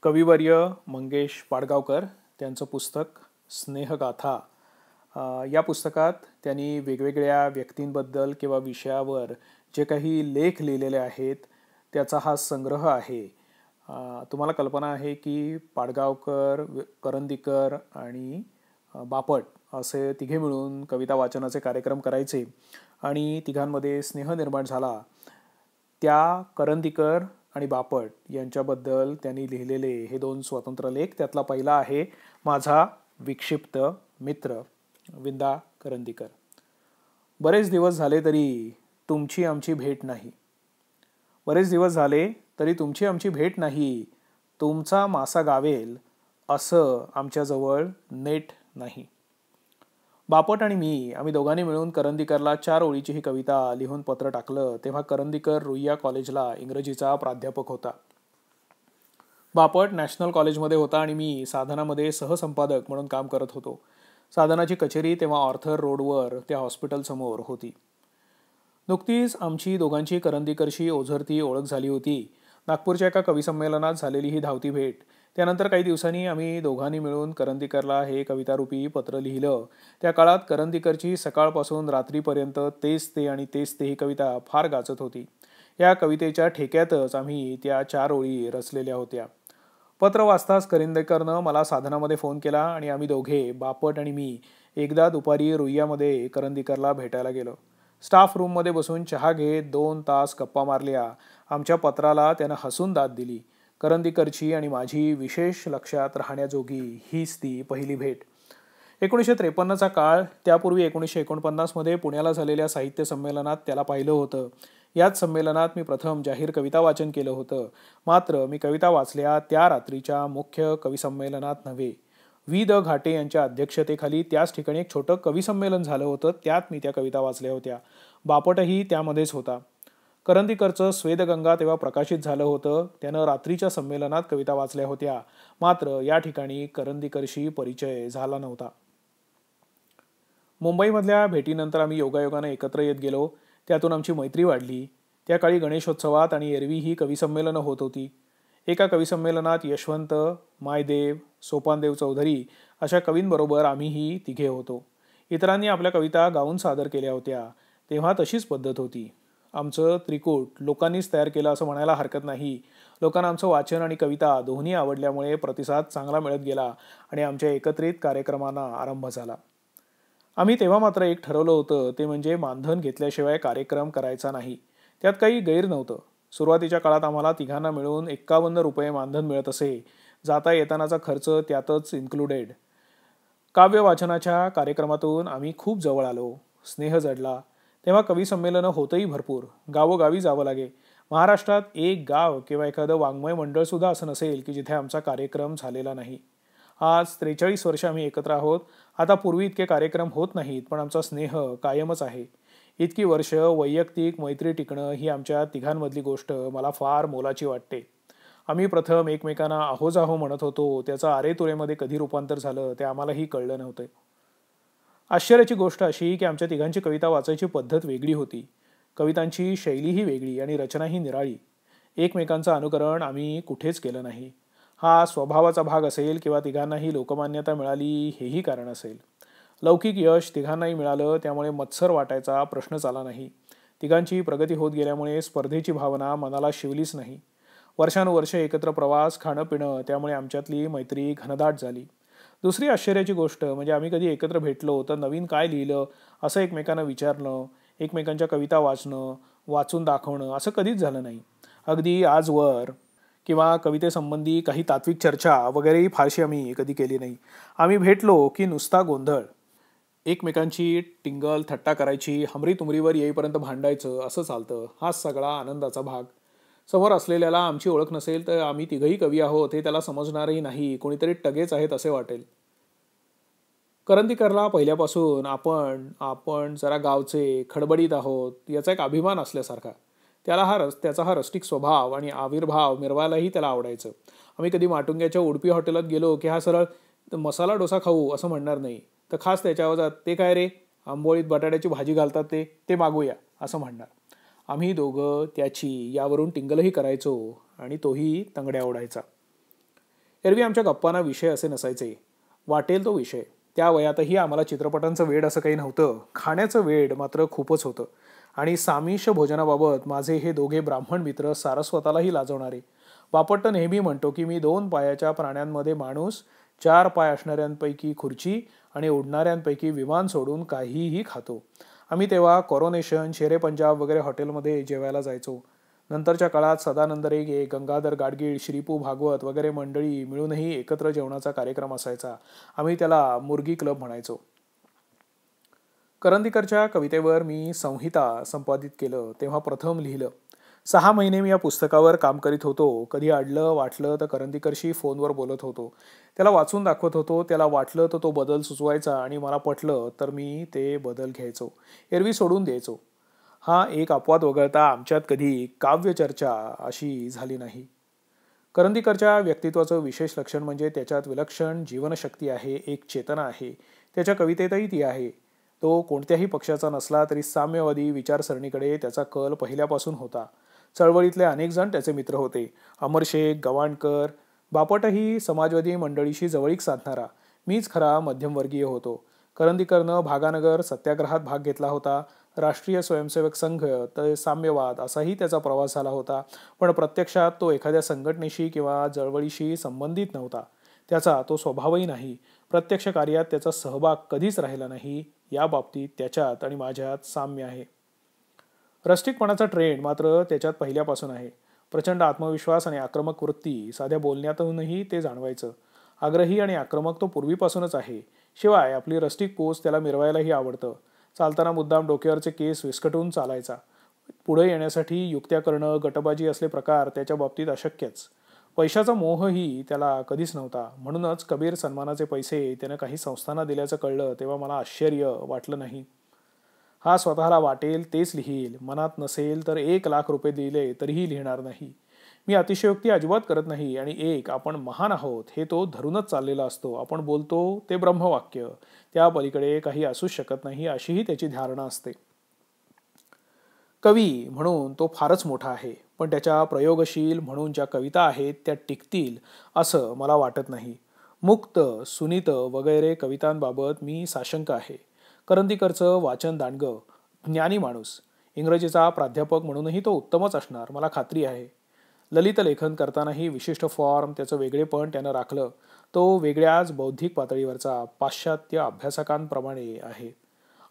कविवर्य मंगेश पाडगावकर त्यांचं पुस्तक स्नेहगाथा या पुस्तकात त्यांनी वेगवेगळ्या व्यक्तींबद्दल किंवा विषयावर जे काही लेख लिहिलेले आहेत त्याचा हा संग्रह आहे. तुम्हाला कल्पना आहे की पाडगावकर, करंदीकर आणि बापट असे तिघे मिळून कविता वाचनाचे कार्यक्रम करायचे आणि तिघांमध्ये स्नेह निर्माण झाला. त्या करंदीकर आणि बापट यांच्याबद्दल त्यांनी लिहिलेले हे दोन स्वतंत्र लेख. त्यातला पहिला आहे माझा विक्षिप्त मित्र, विंदा करंदीकर. बरेच दिवस झाले तरी तुमची आमची भेट नाही. बरेच दिवस झाले तरी तुमची आमची भेट नाही. तुमचा मासा गावेल असं आमच्याजवळ नेट नाही. बापट आणि मी आम्ही दोघांनी मिळून करंदीकरला 4 ओळीची ही कविता लिहून पत्र टाकलं तेव्हा करंदीकर रुईया कॉलेजला इंग्रजीचा प्राध्यापक होता. बापट नॅशनल कॉलेजमध्ये होता आणि मी साधनामध्ये सहसंपादक म्हणून काम करत होतो. साधनाची कचेरी तेव्हा ऑर्थर रोडवर त्या हॉस्पिटलसमोर होती. नुकतीच आमची दोघांची करंदीकरशी ओझरती ओळख झाली होती. नागपूरच्या एका कविसंमेलनात झालेली ही धावती भेट. त्यानंतर काही दिवसांनी आम्ही दोघांनी मिळून करंदीकरला हे कवितारूपी पत्र लिहिलं. त्या काळात करंदीकरची सकाळपासून रात्रीपर्यंत तेच ते आणि तेच ते ही कविता फार गाजत होती. या कवितेच्या ठेक्यातच आम्ही त्या 4 ओळी रचलेल्या होत्या. पत्र वाचताच करंदीकरनं मला साधनामध्ये फोन केला आणि आम्ही दोघे, बापट आणि मी, एकदा दुपारी रुईयामध्ये करंदीकरला भेटायला गेलो. स्टाफ रूममध्ये बसून चहा घेत 2 तास गप्पा मारल्या. आमच्या पत्राला त्यानं हसून दाद दिली. करंदीकरची आणि माझी विशेष लक्षात राहण्याजोगी हीच ती पहिली भेट. 1953चा काळ. त्यापूर्वी 1949 मध्ये पुण्याला झालेल्या साहित्य संमेलनात त्याला पाहिलं होतं. याच संमेलनात मी प्रथम जाहीर कविता वाचन केलं होतं. मात्र मी कविता वाचल्या त्या रात्रीच्या मुख्य कविसंमेलनात नव्हे. वि. द. घाटे यांच्या अध्यक्षतेखाली त्याच ठिकाणी एक छोटं कविसंमेलन झालं होतं. त्यात मी त्या कविता वाचल्या होत्या. बापटही त्यामध्येच होता. करंदीकरचं स्वेदगंगा तेव्हा प्रकाशित झालं होतं. त्यानं रात्रीच्या संमेलनात कविता वाचल्या होत्या. मात्र या ठिकाणी करंदीकरशी परिचय झाला नव्हता. मुंबईमधल्या भेटीनंतर आम्ही योगायोगानं एकत्र येत गेलो. त्यातून आमची मैत्री वाढली. त्या काळी गणेशोत्सवात आणि एरवी ही कविसंमेलनं होत होती. एका कविसंमेलनात यशवंत, मायदेव, सोपानदेव चौधरी अशा कवींबरोबर आम्हीही तिघे होतो. इतरांनी आपल्या कविता गाऊन सादर केल्या होत्या. तेव्हा तशीच पद्धत होती. आमचं त्रिकूट लोकांनीच तयार केलं असं म्हणायला हरकत नाही. लोकांना आमचं वाचन आणि कविता दोन्ही आवडल्यामुळे प्रतिसाद चांगला मिळत गेला आणि आमच्या एकत्रित कार्यक्रमांना आरंभ झाला. आम्ही तेव्हा मात्र एक ठरवलं होतं, ते म्हणजे मानधन घेतल्याशिवाय कार्यक्रम करायचा नाही. त्यात काही गैर नव्हतं. सुरुवातीच्या काळात आम्हाला तिघांना मिळून 51 रुपये मानधन मिळत असे. जाता येतानाचा खर्च त्यातच इन्क्लुडेड. काव्य वाचनाच्या कार्यक्रमातून आम्ही खूप जवळ आलो. स्नेह जडला. तेव्हा कविसंमेलनं होतही भरपूर. गावोगावी जावं लागे. महाराष्ट्रात एक गाव किंवा एखादं वाङ्मय मंडळसुद्धा असं नसेल की जिथे आमचा कार्यक्रम झालेला नाही. आज 43 वर्ष आम्ही एकत्र आहोत. आता पूर्वी इतके कार्यक्रम होत नाहीत, पण आमचा स्नेह कायमच आहे. इतकी वर्ष वैयक्तिक मैत्री टिकणं ही आमच्या तिघांमधली गोष्ट मला फार मोलाची वाटते. आम्ही प्रथम एकमेकांना आहोजाहो म्हणत होतो. त्याचं आरेतुरेमध्ये कधी रूपांतर झालं ते आम्हालाही कळलं नव्हतं. आश्चर्याची गोष्ट अशी की आमच्या तिघांची कविता वाचायची पद्धत वेगळी होती. कवितांची शैलीही वेगळी आणि रचनाही निराळी. एकमेकांचं अनुकरण आम्ही कुठेच केलं नाही. हा स्वभावाचा भाग असेल किंवा तिघांनाही लोकमान्यता मिळाली हेही कारण असेल. लौकिक यश तिघांनाही मिळालं, त्यामुळे मत्सर वाटायचा प्रश्नच आला नाही. तिघांची प्रगती होत गेल्यामुळे स्पर्धेची भावना मनाला शिवलीच नाही. वर्षानुवर्षे एकत्र प्रवास, खाणं पिणं, त्यामुळे आमच्यातली मैत्री घनदाट झाली. दुसरी आश्चर्याची गोष्ट म्हणजे आम्ही कधी एकत्र भेटलो तर नवीन काय लिहिलं असं एकमेकांना विचारणं, एकमेकांच्या कविता वाचणं, वाचून दाखवणं असं कधीच झालं नाही. अगदी आजवर किंवा कवितेसंबंधी काही तात्विक चर्चा वगैरेही फारशी आम्ही कधी केली नाही. आम्ही भेटलो की नुसता गोंधळ. एकमेकांची टिंगल थट्टा करायची, हमरी तुमरीवर येईपर्यंत भांडायचं, असं चालतं. हाच सगळा आनंदाचा भाग. समोर असलेल्याला आमची ओळख नसेल तर आम्ही तिघही कवी आहोत हे त्याला समजणारही नाही. कोणीतरी टगेच आहेत असे वाटेल. करंदीकरला पहिल्यापासून आपण जरा गावचे, खडबडीत आहोत याचा एक अभिमान असल्यासारखा. त्याचा हा रस्टिक स्वभाव आणि आविर्भाव मिरवायलाही त्याला आवडायचं. आम्ही कधी माटुंग्याच्या उडपी हॉटेलात गेलो की हा सरळ मसाला डोसा खाऊ असं म्हणणार नाही, तर खास त्याच्या आवाजात ते काय रे, आंबोळीत बटाट्याची भाजी घालतात ते मागूया असं म्हणणार. आम्ही दोघं त्याची यावरून टिंगलही करायचो आणि तोही तंगड्या ओढायचा. एरवी आमच्या गप्पांना विषय असे नसायचे. वाटेल तो विषय. त्या वयातही आम्हाला चित्रपटांचं वेड असं काही नव्हतं. खाण्याचं वेड मात्र खूपच होतं. आणि सामिष भोजनाबाबत माझे हे दोघे ब्राह्मण मित्र सारस्वतालाही लाजवणारे. बापट नेहमी म्हणतो की मी 2 पायाच्या प्राण्यांमध्ये माणूस, 4 पाय असणाऱ्यांपैकी खुर्ची आणि उडणाऱ्यांपैकी विमान सोडून काहीही खातो. आम्ही तेव्हा कॉरोनेशन, शेरे पंजाब वगैरे हॉटेलमध्ये जेवायला जायचो. नंतरच्या काळात सदानंद रेगे, गंगाधर गाडगीळ, श्रीपू भागवत वगैरे मंडळी मिळूनही एकत्र जेवणाचा कार्यक्रम असायचा. आम्ही त्याला मुर्गी क्लब म्हणायचो. करंदीकरच्या कवितेवर मी संहिता संपादित केलं तेव्हा प्रथम लिहिलं. 6 महिने मी या पुस्तकावर काम करीत होतो. कधी अडलं वाटलं तर करंदीकरशी फोनवर बोलत होतो. त्याला वाचून दाखवत होतो. त्याला वाटलं तर तो बदल सुचवायचा आणि मला पटलं तर मी ते बदल घ्यायचो. एरवी सोडून द्यायचो. हा एक अपवाद वगळता आमच्यात कधी काव्यचर्चा अशी झाली नाही. करंदीकरच्या व्यक्तित्वाचं विशेष लक्षण म्हणजे त्याच्यात विलक्षण जीवनशक्ती आहे, एक चेतना आहे. त्याच्या कवितेतही ती आहे. तो कोणत्याही पक्षाचा नसला तरी साम्यवादी विचारसरणीकडे त्याचा कल पहिल्यापासून होता. चळवळीतले अनेक जण त्याचे मित्र होते. अमर शेख, गवाणकर, बापटही समाजवादी मंडळीशी जवळीक साधणारा. मीच खरा मध्यमवर्गीय होतो. करंदीकरनं भागानगर सत्याग्रहात भाग घेतला होता. राष्ट्रीय स्वयंसेवक संघ तर साम्यवाद असाही त्याचा प्रवास झाला होता. पण प्रत्यक्षात तो एखाद्या संघटनेशी किंवा चळवळीशी संबंधित नव्हता. त्याचा तो स्वभावही नाही. प्रत्यक्ष कार्यात त्याचा सहभाग कधीच राहिला नाही. या बाबतीत त्याच्यात आणि माझ्यात साम्य आहे. रसिकपणाचा ट्रेंड मात्र त्याच्यात पहिल्यापासून आहे. प्रचंड आत्मविश्वास आणि आक्रमक वृत्ती साध्या बोलण्यातूनही ते जाणवायचं. आग्रही आणि आक्रमक तो पूर्वीपासूनच आहे. शिवाय आपली रस्टिक पोच त्याला मिरवायलाही आवडतं. चालताना मुद्दाम डोक्यावरचे केस विस्कटून चालायचा. पुढे येण्यासाठी युक्त्या करणं, गटबाजी असले प्रकार त्याच्या बाबतीत अशक्यच. पैशाचा मोहही त्याला कधीच नव्हता. म्हणूनच कबीर सन्मानाचे पैसे त्यानं काही संस्थांना दिल्याचं कळलं तेव्हा मला आश्चर्य वाटलं नाही. हा स्वतःला वाटेल तेच लिहील. मनात नसेल तर 1,00,000 रुपये दिले तरीही लिहिणार नाही. मी अतिशयोक्ती अजिबात करत नाही. आणि आपण महान आहोत हे तो धरूनच चाललेला असतो. आपण बोलतो ते ब्रह्मवाक्य. त्या पलीकडे काही असूच शकत नाही अशीही त्याची धारणा असते. कवी म्हणून तो फारच मोठा आहे. पण त्याच्या प्रयोगशील म्हणून ज्या कविता आहेत त्या टिकतील असं मला वाटत नाही. मुक्त, सुनीत वगैरे कवितांबाबत मी साशंक आहे. करंदीकरचं वाचन दांडगं, ज्ञानी माणूस. इंग्रजीचा प्राध्यापक म्हणूनही तो उत्तमच असणार मला खात्री आहे. ललित लेखन करतानाही विशिष्ट फॉर्म, त्याचं वेगळेपण त्यानं राखलं. तो वेगळ्याच बौद्धिक पातळीवरचा, पाश्चात्य अभ्यासकांप्रमाणे आहे.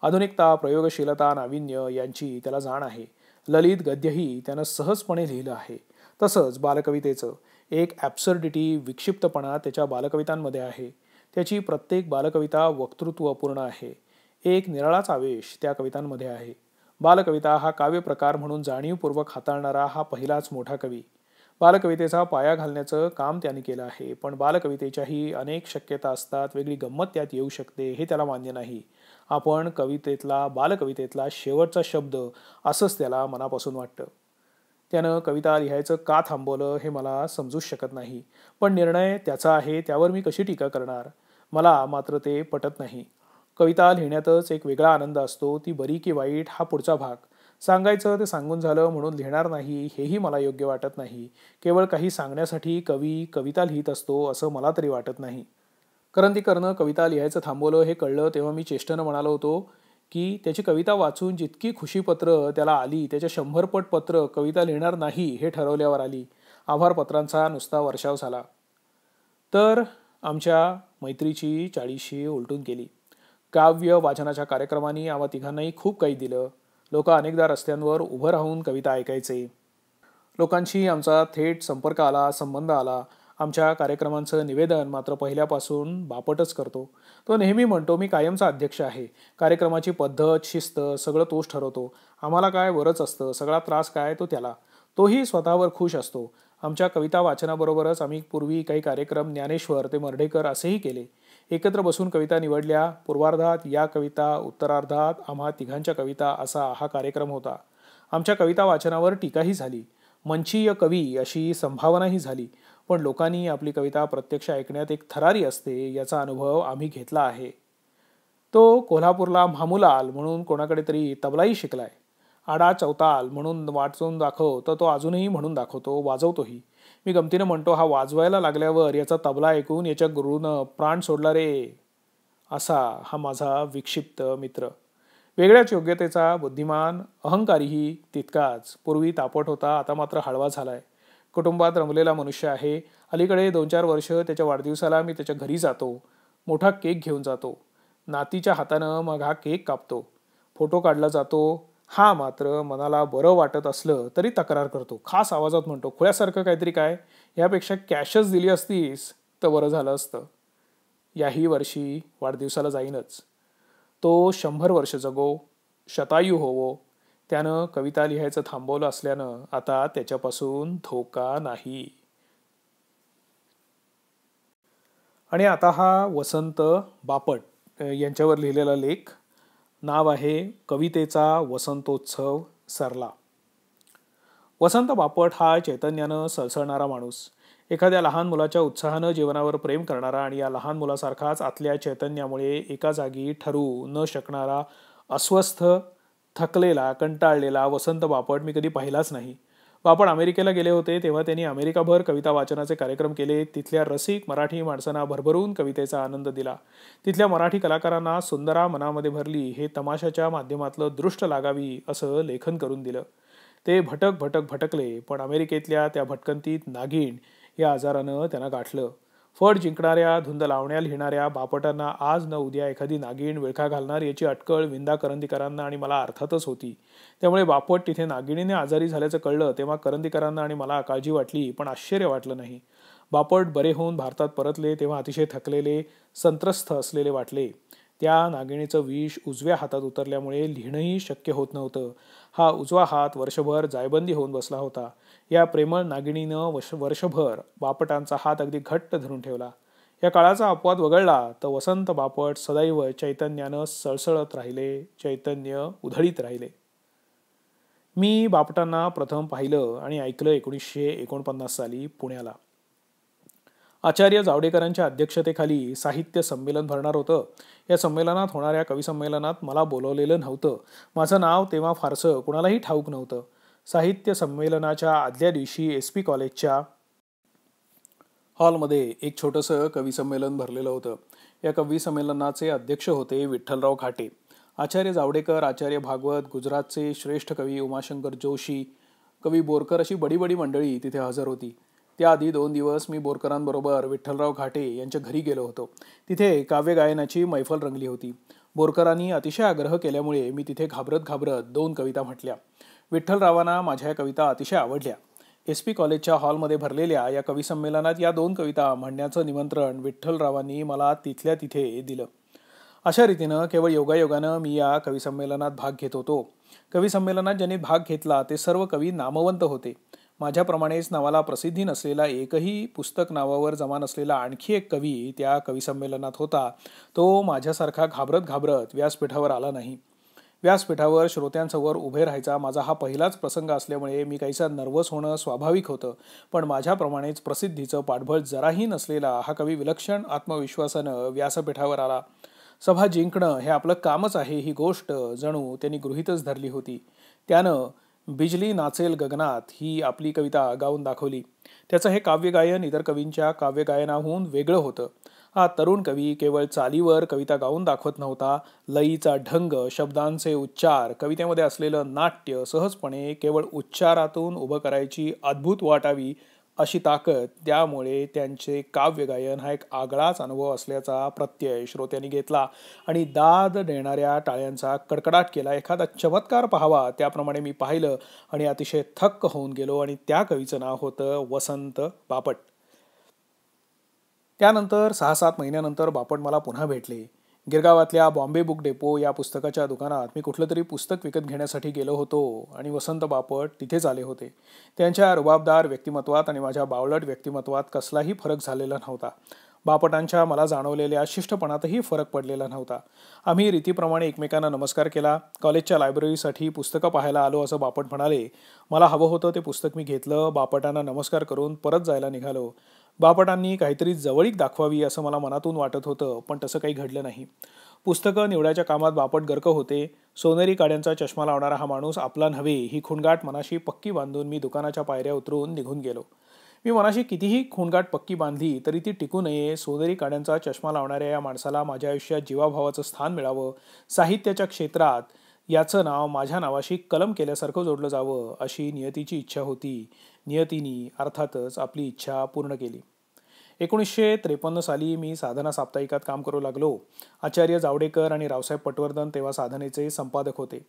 आधुनिकता, प्रयोगशीलता, नाविन्य यांची त्याला जाण आहे. ललित गद्यही त्यानं सहजपणे लिहिलं आहे. तसंच बालकवितेचं एक ॲब्सर्डिटी, विक्षिप्तपणा त्याच्या बालकवितांमध्ये आहे. त्याची प्रत्येक बालकविता वक्तृत्वपूर्ण आहे. एक निराळाच आवेश त्या कवितांमध्ये आहे. बालकविता हा काव्यप्रकार म्हणून जाणीवपूर्वक हाताळणारा हा पहिलाच मोठा कवी. बालकवितेचा पाया घालण्याचं काम त्याने केलं आहे. पण बालकवितेच्याही अनेक शक्यता असतात. वेगळी गंमत त्यात येऊ शकते हे त्याला मान्य नाही. आपण कवितेतला, बालकवितेतला शेवटचा शब्द असंच त्याला मनापासून वाटतं. त्यानं कविता लिहायचं का थांबवलं हे मला समजूच शकत नाही. पण निर्णय त्याचा आहे, त्यावर मी कशी टीका करणार. मला मात्र ते पटत नाही. कविता लिहिण्यातच एक वेगळा आनंद असतो. ती बरी की वाईट हा पुढचा भाग. सांगायचं ते सांगून झालं म्हणून लिहिणार नाही हेही मला योग्य वाटत नाही. केवळ काही सांगण्यासाठी कवी कविता लिहित असतो असं मला तरी वाटत नाही. करंदीकरनं कविता लिहायचं थांबवलं हे कळलं तेव्हा मी चेष्टेनं म्हणालो होतो की त्याची कविता वाचून जितकी खुशीपत्र त्याला आली त्याच्या 100 पट पत्र कविता लिहिणार नाही हे ठरवल्यावर आली. आभारपत्रांचा नुसता वर्षाव झाला. तर आमच्या मैत्रीची 40शी उलटून गेली. काव्य वाचनाच्या कार्यक्रमांनी आम्हा तिघांनाही खूप काही दिलं. लोक अनेकदा रस्त्यांवर उभं राहून कविता ऐकायचे. लोकांशी आमचा थेट संपर्क आला, संबंध आला. आमच्या कार्यक्रमांचं निवेदन मात्र पहिल्यापासून बापटच करतो. तो नेहमी म्हणतो मी कायमचा अध्यक्ष आहे. कार्यक्रमाची पद्धत, शिस्त सगळं तोच ठरवतो. आम्हाला काय वरच असतं. सगळा त्रास काय तो त्याला. तोही स्वतःवर खुश असतो. आमच्या कविता वाचनाबरोबरच आम्ही पूर्वी काही कार्यक्रम ज्ञानेश्वर ते मर्ढेकर असेही केले. एकत्र बसून कविता निवडल्या. पूर्वार्धात या कविता, उत्तरार्धात आम्हा तिघांच्या कविता असा हा कार्यक्रम होता. आमच्या कविता वाचनावर टीकाही झाली. मंचीय कवी अशी संभावनाही झाली. पण लोकांनी आपली कविता प्रत्यक्ष ऐकण्यात एक थरारी असते याचा अनुभव आम्ही घेतला आहे. तो कोल्हापूरला म्हामुलाल म्हणून कोणाकडे तरी तबलाही शिकलाय. आडा चौताल म्हणून वाचून दाखव तर तो अजूनही म्हणून दाखवतो, वाजवतोही. मी गमतीनं म्हणतो, हा वाजवायला लागल्यावर याचा तबला ऐकून याच्या गुरूनं प्राण सोडला रे. असा हा माझा विक्षिप्त मित्र. वेगळ्याच योग्यतेचा, बुद्धिमान, अहंकारीही तितकाच. पूर्वी तापट होता, आता मात्र हळवा झालाय. कुटुंबात रमलेला मनुष्य आहे. अलीकडे 2-4 वर्ष त्याच्या वाढदिवसाला मी त्याच्या घरी जातो. मोठा केक घेऊन जातो. नातीच्या हातानं मग हा केक कापतो. फोटो काढला जातो. हा मात्र मनाला बरं वाटत असलं तरी तक्रार करतो. खास आवाजात म्हणतो, खुळ्यासारखं काहीतरी काय, यापेक्षा कॅशच दिली असतीस तर बरं झालं असतं. याही वर्षी वाढदिवसाला जाईनच. तो 100 वर्ष जगो, शतायू होवो. त्यानं कविता लिहायचं थांबवलं असल्यानं आता त्याच्यापासून धोका नाही. आणि आता हा वसंत बापट यांच्यावर लिहिलेला लेख. नाव आहे कवितेचा वसंतोत्सव सरला. वसंत बापट हा चैतन्यानं सळसळणारा माणूस. एखाद्या लहान मुलाच्या उत्साहानं जीवनावर प्रेम करणारा आणि या लहान मुलासारखाच आतल्या चैतन्यामुळे एका जागी ठरू न शकणारा, अस्वस्थ, थकलेला, कंटाळलेला वसंत बापट मी कधी पाहिलाच नाही. बापट अमेरिकेला गेले होते तेव्हा त्यांनी अमेरिकाभर कविता वाचनाचे कार्यक्रम केले. तिथल्या रसिक मराठी माणसांना भरभरून कवितेचा आनंद दिला. तिथल्या मराठी कलाकारांना सुंदरा मनामध्ये भरली हे तमाशाच्या माध्यमातलं दृष्ट लागावी असं लेखन करून दिलं. ते भटक भटक भटकले, पण अमेरिकेतल्या त्या भटकंतीत नागिण या आजारानं त्यांना गाठलं. फड जिंकणाऱ्या, धुंद लावण्या लिहिणाऱ्या बापटांना आज न उद्या एखादी नागिण विळखा घालणार याची अटकळ विंदा करंदीकरांना आणि मला अर्थातच होती. त्यामुळे बापट तिथे नागिणीने आजारी झाल्याचं कळलं तेव्हा करंदीकरांना आणि मला काळजी वाटली, पण आश्चर्य वाटलं नाही. बापट बरे होऊन भारतात परतले तेव्हा अतिशय थकलेले, संत्रस्त असलेले वाटले. त्या नागिणीचं विष उजव्या हातात उतरल्यामुळे लिहिणंही शक्य होत नव्हतं. हा उजवा हात वर्षभर जायबंदी होऊन बसला होता. या प्रेमळ नागिणीनं वर्षभर बापटांचा हात अगदी घट्ट धरून ठेवला. या काळाचा अपवाद वगळला तर वसंत बापट सदैव चैतन्यानं सळसळत राहिले, चैतन्य उधळीत राहिले. मी बापटांना प्रथम पाहिलं आणि ऐकलं 1949 साली पुण्याला. आचार्य जावडेकरांच्या अध्यक्षतेखाली साहित्य संमेलन भरणार होतं. या संमेलनात होणाऱ्या कविसंमेलनात मला बोलवलेलं नव्हतं. माझं नाव तेव्हा फारसं कुणालाही ठाऊक नव्हतं. साहित्य संमेलनाच्या आदल्या दिवशी SP कॉलेजच्या हॉलमध्ये एक छोटंसं कविसंमेलन भरलेलं होतं. या कविसंमेलनाचे अध्यक्ष होते विठ्ठलराव घाटे. आचार्य जावडेकर, आचार्य भागवत, गुजरातचे श्रेष्ठ कवी उमाशंकर जोशी, कवी बोरकर अशी बडी बडी मंडळी तिथे हजर होती. त्याआधी 2 दिवस मी बोरकरांबरोबर विठ्ठलराव घाटे यांच्या घरी गेलो होतो. तिथे काव्य गायनाची मैफल रंगली होती. बोरकरांनी अतिशय आग्रह केल्यामुळे मी तिथे घाबरत घाबरत 2 कविता म्हटल्या. विठ्ठलरावांना माझ्या या कविता अतिशय आवडल्या. SP कॉलेजच्या हॉलमध्ये भरलेल्या या कविसंमेलनात या 2 कविता म्हणण्याचं निमंत्रण विठ्ठलरावांनी मला तिथल्या तिथे दिलं. अशा रीतीनं केवळ योगायोगानं मी या कविसंमेलनात भाग घेत होतो. कविसंमेलनात ज्यांनी भाग घेतला ते सर्व कवी नामवंत होते. माझ्याप्रमाणेच नावाला प्रसिद्धी नसलेला, एकही पुस्तक नावावर जमा नसलेला आणखी एक कवी त्या कविसंमेलनात होता. तो माझ्यासारखा घाबरत घाबरत व्यासपीठावर आला नाही. व्यासपीठावर श्रोत्यांसमोर उभे राहायचा माझा हा पहिलाच प्रसंग असल्यामुळे मी काहीसा नर्वस होणं स्वाभाविक होतं. पण माझ्याप्रमाणेच प्रसिद्धीचं पाठबळ जराही नसलेला हा कवी विलक्षण आत्मविश्वासानं व्यासपीठावर आला. सभा जिंकणं हे आपलं कामच आहे ही गोष्ट जणू त्यांनी गृहीतच धरली होती. त्यानं बिजली नाचेल गगनात ही आपली कविता गाऊन दाखवली. त्याचं हे काव्यगायन इतर कवींच्या काव्यगायनाहून वेगळं होतं. हा तरुण कवी केवळ चालीवर कविता गाऊन दाखवत नव्हता. लयीचा ढंग, शब्दांचे उच्चार, कवितेमध्ये असलेलं नाट्य सहजपणे केवळ उच्चारातून उभं करायची अद्भुत वाटावी अशी ताकद, त्यामुळे त्यांचे काव्यगायन हा एक आगळाच अनुभव असल्याचा प्रत्यय श्रोत्यांनी घेतला आणि दाद देणाऱ्या टाळ्यांचा कडकडाट केला. एखादा चमत्कार पाहावा त्याप्रमाणे मी पाहिलं आणि अतिशय थक्क होऊन गेलो. आणि त्या कवीचं नाव होतं वसंत बापट. त्यानंतर 6-7 महिन्यानंतर बापट मला पुन्हा भेटले. गिरगावातल्या बॉम्बे बुक डेपो या पुस्तकाच्या दुकानात मी कुठलं तरी पुस्तक विकत घेण्यासाठी गेलो होतो आणि वसंत बापट तिथेच आले होते. त्यांच्या रुबाबदार व्यक्तिमत्वात आणि माझ्या बावळट व्यक्तिमत्वात कसलाही फरक झालेला नव्हता. बापटांच्या मला जाणवलेल्या शिष्टपणातही फरक पडलेला नव्हता. आम्ही रीतीप्रमाणे एकमेकांना नमस्कार केला. कॉलेजच्या लायब्ररीसाठी पुस्तकं पाहायला आलो असं बापट म्हणाले. मला हवं होतं ते पुस्तक मी घेतलं. बापटांना नमस्कार करून परत जायला निघालो. बापटांनी काहीतरी जवळीक दाखवावी असं मला मनातून वाटत होतं, पण तसं काही घडलं नाही. पुस्तकं निवडायच्या कामात बापट गर्क होते. सोनेरी काड्यांचा चष्मा लावणारा हा माणूस आपला नव्हे ही खुणगाठ मनाशी पक्की बांधून मी दुकानाच्या पायऱ्या उतरून निघून गेलो. मी मनाशी कितीही खूणगाठ पक्की बांधली तरी ती टिकू नये. सोनेरी काड्यांचा चष्मा लावणाऱ्या या माणसाला माझ्या आयुष्यात जीवाभावाचं स्थान मिळावं, साहित्याच्या क्षेत्रात याचं नाव माझ्या नावाशी कलम केल्यासारखं जोडलं जावं, अशी नियतीची इच्छा होती. नियतीने अर्थातच आपली इच्छा पूर्ण केली. 1953 साली मी साधना साप्ताहिकात काम करू लागलो. आचार्य जावडेकर आणि रावसाहेब पटवर्धन तेव्हा साधनेचे संपादक होते.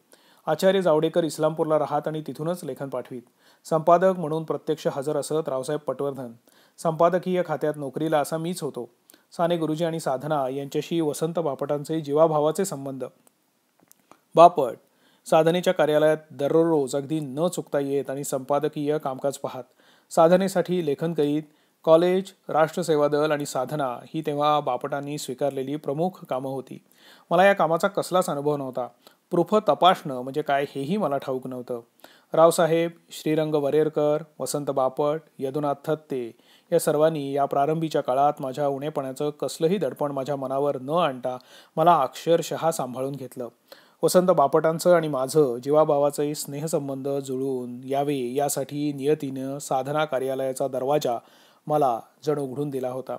आचार्य जावडेकर इस्लामपूरला राहत आणि तिथूनच लेखन पाठवीत. संपादक म्हणून प्रत्यक्ष हजर असत रावसाहेब पटवर्धन. संपादकीय खात्यात नोकरीला असा मीच होतो. साने गुरुजी आणि साधना यांच्याशी वसंत बापटांचे जीवाभावाचे संबंध. बापट साधनेच्या कार्यालयात दररोज अगदी न चुकता येत आणि संपादकीय कामकाज पाहत. साधनेसाठी लेखन करीत. कॉलेज, राष्ट्रसेवा दल आणि साधना ही तेव्हा बापटांनी स्वीकारलेली प्रमुख कामं होती. मला या कामाचा कसलाच अनुभव नव्हता. प्रूफ तपासणं म्हणजे काय हेही मला ठाऊक नव्हतं. रावसाहेब, श्रीरंग वरेरकर, वसंत बापट, यदुनाथ थत्ते या सर्वांनी या प्रारंभीच्या काळात माझ्या उणेपणाचं कसलंही दडपण माझ्या मनावर न आणता मला अक्षरशः सांभाळून घेतलं. वसंत बापटांचं आणि माझं जीवाभावाचे स्नेहसंबंध जुळून यावे यासाठी नियतीनं साधना कार्यालयाचा दरवाजा मला जण उघडून दिला होता.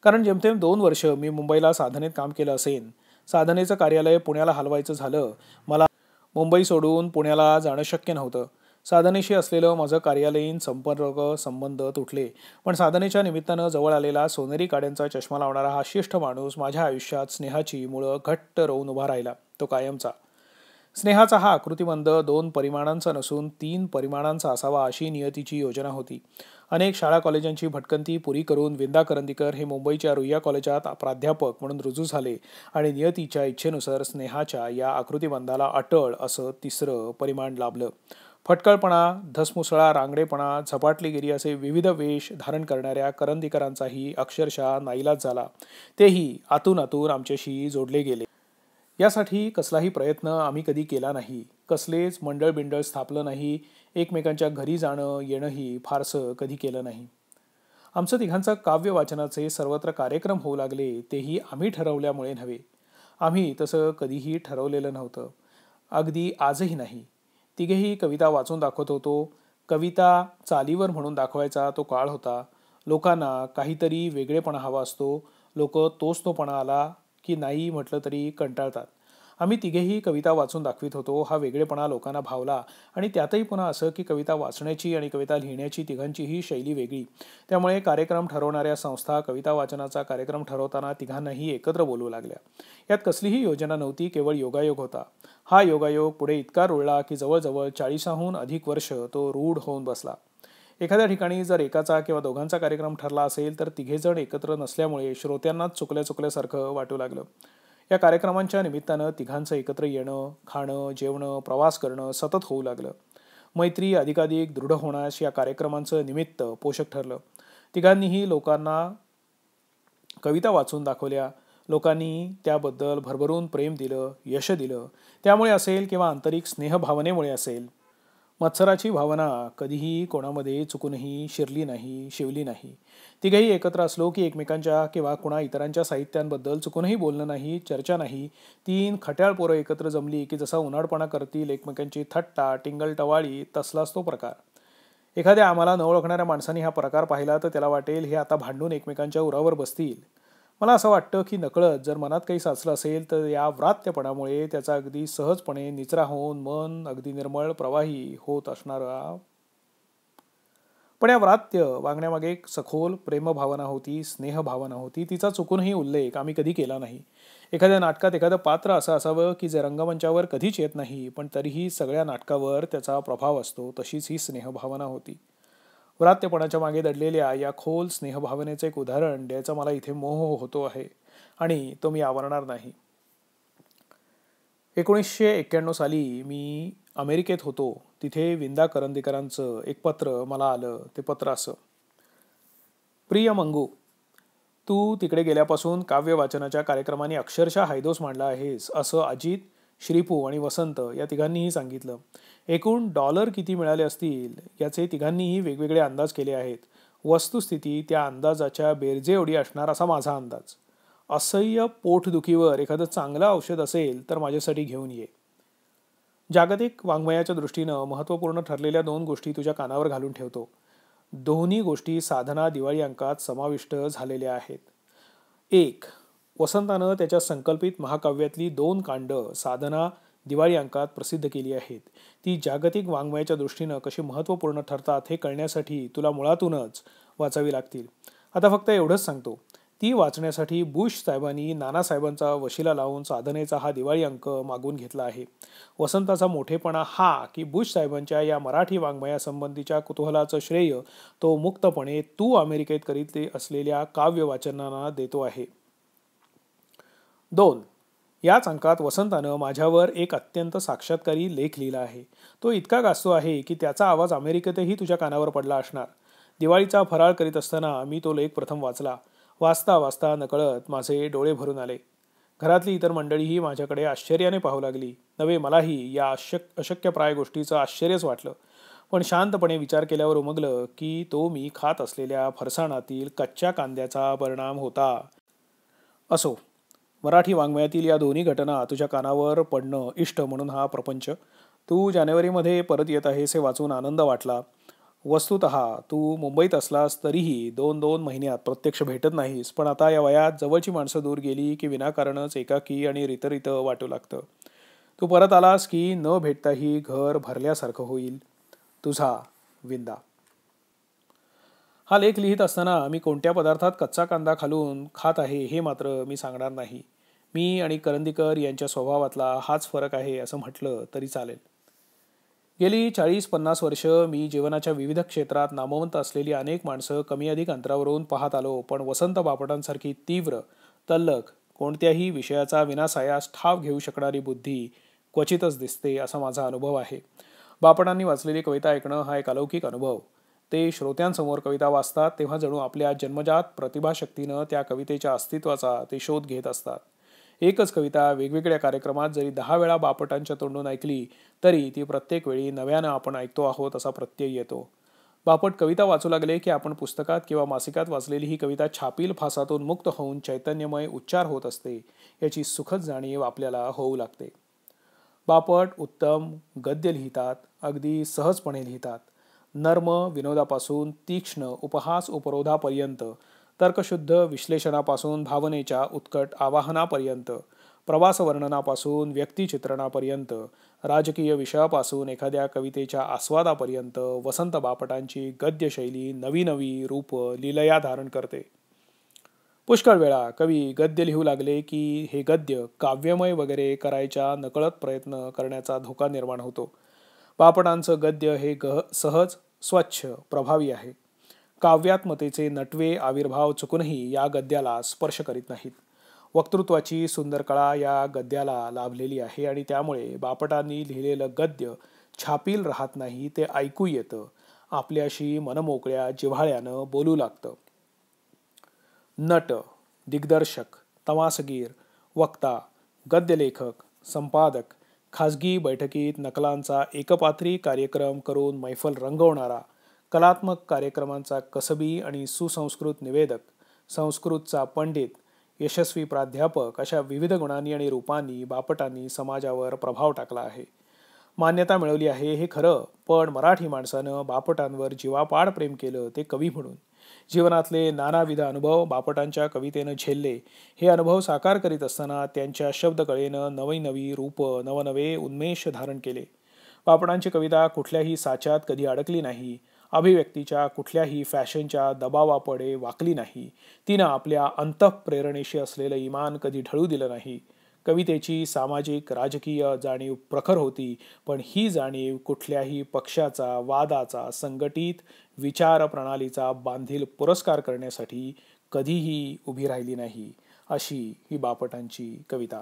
कारण जेमतेम 2 वर्ष मी मुंबईला साधनेत काम केलं असेन. साधनेचं कार्यालय पुण्याला हलवायचं झालं. मला मुंबई सोडून पुण्याला जाणं शक्य नव्हतं. साधनेशी असलेलं माझं कार्यालयीन संपर्क संबंध तुटले. पण साधनेच्या निमित्तानं जवळ आलेला सोनेरी काड्यांचा चष्मा लावणारा हा शिष्ट माणूस माझ्या आयुष्यात स्नेहाची मुळं घट्ट रोवून उभा राहिला. तो कायमचा. स्नेहाचा हा आकृतिबंध 2 परिमाणांचा नसून 3 परिमाणांचा असावा अशी नियतीची योजना होती. अनेक शाळा कॉलेजांची भटकंती पुरी करून विंदा करंदीकर हे मुंबईच्या रुईया कॉलेजात प्राध्यापक म्हणून रुजू झाले आणि नियतीच्या इच्छेनुसार स्नेहाच्या या आकृतिबंधाला अटळ असं 3रं परिमाण लाभलं. फटकळपणा, धसमुसळा, रांगडेपणा, झपाटलेगिरी असे विविध वेश धारण करणाऱ्या करंदीकरांचाही अक्षरशः नाईलाज झाला. तेही आतून आमच्याशी जोडले गेले. यासाठी कसलाही प्रयत्न आम्ही कधी केला नाही. कसलेच मंडळ बिंडळ स्थापलं नाही. एकमेकांच्या घरी जाणं येणंही फारसं कधी केलं नाही. आमचं तिघांचं काव्य वाचनाचे सर्वत्र कार्यक्रम होऊ लागले. तेही आम्ही ठरवल्यामुळे नव्हे. आम्ही तसं कधीही ठरवलेलं नव्हतं. अगदी आजही नाही. तिघेही कविता वाचून दाखवत होतो. कविता चालीवर म्हणून दाखवायचा तो काळ होता. लोकांना काहीतरी वेगळेपणा हवा असतो. लोक तोपणा आला की नाही म्हटलं तरी कंटाळतात. आम्ही तिघेही कविता वाचून दाखवित होतो. हा वेगळेपणा लोकांना भावला. आणि त्यातही पुन्हा असं की कविता वाचण्याची आणि कविता लिहिण्याची तिघांचीही शैली वेगळी. त्यामुळे कार्यक्रम ठरवणाऱ्या संस्था कविता वाचनाचा कार्यक्रम ठरवताना तिघांनाही एकत्र बोलवू लागल्या. यात कसलीही योजना नव्हती. केवळ योगायोग होता. हा योगायोग पुढे इतका रुळला की जवळजवळ 40हून अधिक वर्ष तो रूढ होऊन बसला. एखाद्या ठिकाणी जर एकाचा किंवा दोघांचा कार्यक्रम ठरला असेल तर तिघेजण एकत्र नसल्यामुळे श्रोत्यांनाच चुकल्यासारखं वाटू लागलं. या कार्यक्रमांच्या निमित्तानं तिघांचं एकत्र येणं, खाणं, जेवणं, प्रवास करणं सतत होऊ लागलं. मैत्री अधिकाधिक दृढ होण्यास या कार्यक्रमांचं निमित्त पोषक ठरलं. तिघांनीही लोकांना कविता वाचून दाखवल्या. लोकांनी त्याबद्दल भरभरून प्रेम दिलं, यश दिलं. त्यामुळे असेल किंवा आंतरिक स्नेहभावनेमुळे असेल, मत्सराची भावना कधीही कोणामध्ये चुकूनही शिवली नाही. तिघेही एकत्र असलो की एकमेकांच्या किंवा कुणा इतरांच्या साहित्यांबद्दल चुकूनही बोलणं नाही, चर्चा नाही. 3 खट्याळ पोरं एकत्र जमली की जसा उन्हाळपणा करतील एकमेकांची थट्टा, टिंगल-टवाळी तसलाच तो प्रकार. एखाद्या आम्हाला न ओळखणाऱ्या माणसाने हा प्रकार पाहिला तर त्याला वाटेल हे आता भांडून एकमेकांच्या उरावर बसतील. मला असं वाटतं की नकळत जर मनात काही साचलं असेल तर या व्रात्यपणामुळे त्याचा अगदी सहजपणे निचरा होऊन मन अगदी निर्मळ प्रवाही होत असणारा. पण या व्रात्य वागण्यामागे एक सखोल प्रेमभावना होती, स्नेहभावना होती. तिचा चुकूनही उल्लेख आम्ही कधी केला नाही. एखाद्या नाटकात एखादं पात्र असं असावं की जे रंगमंचावर कधीच येत नाही, पण तरीही सगळ्या नाटकावर त्याचा प्रभाव असतो. तशीच ही स्नेहभावना होती. व्रात्यपणाच्या मागे दडलेल्या या खोल स्नेहभावनेचं एक उदाहरण द्यायचा मला इथे मोह होतो आहे आणि तो मी आवरणार नाही. 1991 साली मी अमेरिकेत होतो. तिथे विंदा करंदीकरांचं एक पत्र मला आलं. ते पत्र असं: प्रिय मंगू, तू तिकडे गेल्यापासून काव्य वाचनाच्या कार्यक्रमाने अक्षरशः हैदोस मांडला आहेस, असं अजित, श्रीपू आणि वसंत या तिघांनीही सांगितलं. एकूण $, किती मिळाले असतील याचे तिघांनीही वेगवेगळे अंदाज केले आहेत. वस्तुस्थिती त्या अंदाजाच्या बेरजे एवढी असणार असा माझा अंदाज. असह्य पोटदुखीवर एखादं चांगलं औषध असेल तर माझ्यासाठी घेऊन ये. जागतिक वाङ्मयाच्या दृष्टीनं महत्त्वपूर्ण ठरलेल्या 2 गोष्टी तुझ्या कानावर घालून ठेवतो. दोन्ही गोष्टी साधना दिवाळी अंकात समाविष्ट झालेल्या आहेत. 1. वसंतानं त्याच्या संकल्पित महाकाव्यातली 2 कांड साधना दिवाळी अंकात प्रसिद्ध केली आहेत. ती जागतिक वाङ्मयाच्या दृष्टीनं कशी महत्त्वपूर्ण ठरतात हे कळण्यासाठी तुला मुळातूनच वाचावी लागतील. आता फक्त एवढंच सांगतो, ती वाचण्यासाठी बुश साहेबांनी नानासाहेबांचा वशिला लावून साधनेचा हा दिवाळी अंक मागून घेतला आहे. वसंताचा मोठेपणा हा की बुश साहेबांच्या या मराठी वाङ्मयासंबंधीच्या कुतूहलाचं श्रेय तो मुक्तपणे तू अमेरिकेत करीत असलेल्या काव्य वाचनांना देतो आहे. 2. याच अंकात वसंतानं माझ्यावर एक अत्यंत साक्षात्कारी लेख लिहिला आहे. तो इतका गाजतो आहे की त्याचा आवाज अमेरिकेतही तुझ्या कानावर पडला असणार. दिवाळीचा फराळ करीत असताना मी तो लेख प्रथम वाचला. वाचता वाचता नकळत माझे डोळे भरून आले. घरातली इतर मंडळीही माझ्याकडे आश्चर्याने पाहू लागली. नवे, मलाही या अशक्यप्राय गोष्टीचं आश्चर्यच वाटलं. पण शांतपणे विचार केल्यावर उमगलं की तो मी खात असलेल्या फरसाणातील कच्च्या कांद्याचा परिणाम होता. असो, मराठी वाङ्मयातील या दोन्ही घटना तुझ्या कानावर पडणं इष्ट म्हणून हा प्रपंच. तू जानेवारीमध्ये परत येत आहेस हे वाचून आनंद वाटला. वस्तुतः तू मुंबईत असलास तरीही 2-2 महिन्यात प्रत्यक्ष भेटत नाहीस. पण आता या वयात जवळची माणसं दूर गेली की विनाकारणच एकाकी आणि रितरित वाटू लागतं. तू परत आलास की न भेटताही घर भरल्यासारखं होईल. तुझा विंदा. हा लेख लिहित असताना मी कोणत्या पदार्थात कच्चा कांदा घालून खात आहे हे मात्र मी सांगणार नाही. मी आणि करंदीकर यांच्या स्वभावातला हाच फरक आहे असं म्हटलं तरी चालेल. गेली 40-50 वर्ष मी जीवनाच्या विविध क्षेत्रात नामवंत असलेली अनेक माणसं कमी अधिक अंतरावरून पाहत आलो. पण वसंत बापटांसारखी तीव्र, तल्लख, कोणत्याही विषयाचा विनासायास ठाव घेऊ शकणारी बुद्धी क्वचितच दिसते असा माझा अनुभव आहे. बापटांनी वाचलेली कविता ऐकणं हा एक अलौकिक अनुभव. ते श्रोत्यांसमोर कविता वाचतात तेव्हा जणू आपल्या जन्मजात प्रतिभाशक्तीनं त्या कवितेच्या अस्तित्वाचा ते शोध घेत असतात. एकच कविता वेगवेगळ्या कार्यक्रमात जरी 10 वेळा बापटांच्या तोंडून ऐकली तरी ती प्रत्येक वेळी नव्यानं आपण ऐकतो आहोत असा प्रत्यय येतो. बापट कविता वाचू लागले की आपण पुस्तकात किंवा मासिकात वाचलेली ही कविता छापील फासातून मुक्त होऊन चैतन्यमय उच्चार होत असते याची सुखद जाणीव आपल्याला होऊ लागते. बापट उत्तम गद्य लिहितात, अगदी सहजपणे लिहितात. नर्म विनोदापासून तीक्ष्ण उपहास उपरोधापर्यंत, तर्कशुद्ध विश्लेषणापासून भावनेच्या उत्कट आवाहनापर्यंत, प्रवास वर्णनापासून व्यक्तिचित्रणापर्यंत, राजकीय विषयापासून एखाद्या कवितेच्या आस्वादापर्यंत वसंत बापटांची गद्यशैली नवी नवी रूप लीलया धारण करते. पुष्कळ वेळा कवी गद्य लिहू लागले की हे गद्य काव्यमय वगैरे करायचा नकळत प्रयत्न करण्याचा धोका निर्माण होतो. बापटांचं गद्य हे सहज, स्वच्छ, प्रभावी आहे. काव्यात्मतेचे नटवे आविर्भाव चुकूनही या गद्याला स्पर्श करीत नाहीत. वक्तृत्वाची सुंदर कळा या गद्याला लाभलेली आहे आणि त्यामुळे बापटांनी लिहिलेलं गद्य छापील राहत नाही, ते ऐकू येतं, आपल्याशी मनमोकळ्या जिव्हाळ्यानं बोलू लागतं. नट, दिग्दर्शक, तमासगीर, वक्ता, गद्यलेखक, संपादक, खाजगी बैठकीत नकलांचा एकपात्री कार्यक्रम करून मैफल रंगवणारा, कलात्मक कार्यक्रमांचा कसबी आणि सुसंस्कृत निवेदक, संस्कृतचा पंडित, यशस्वी प्राध्यापक अशा विविध गुणांनी आणि रूपांनी बापटांनी समाजावर प्रभाव टाकला आहे. मान्यता मिळवली आहे हे खरं, पण मराठी माणसानं बापटांवर जीवापाड प्रेम केलं ते कवी म्हणून. जीवनातले नानाविध अनुभव बापटांच्या कवितेनं झेलले. हे अनुभव साकार करीत असताना त्यांच्या शब्दकळेनं नवी रूप, नवनवे उन्मेष धारण केले. बापटांची कविता कुठल्याही साच्यात कधी अडकली नाही. अभिव्यक्तीच्या कुठल्याही फॅशनच्या दबावापुढे वाकली नाही. तिनं आपल्या अंतःप्रेरणेशी असलेलं इमान कधी ढळू दिलं नाही. कवितेची सामाजिक राजकीय जाणीव प्रखर होती, पण ही जाणीव कुठल्याही पक्षाचा, वादाचा, संघटित विचार प्रणालीचा बांधील पुरस्कार करण्यासाठी कधीही उभी राहिली नाही. अशी ही बापटांची कविता.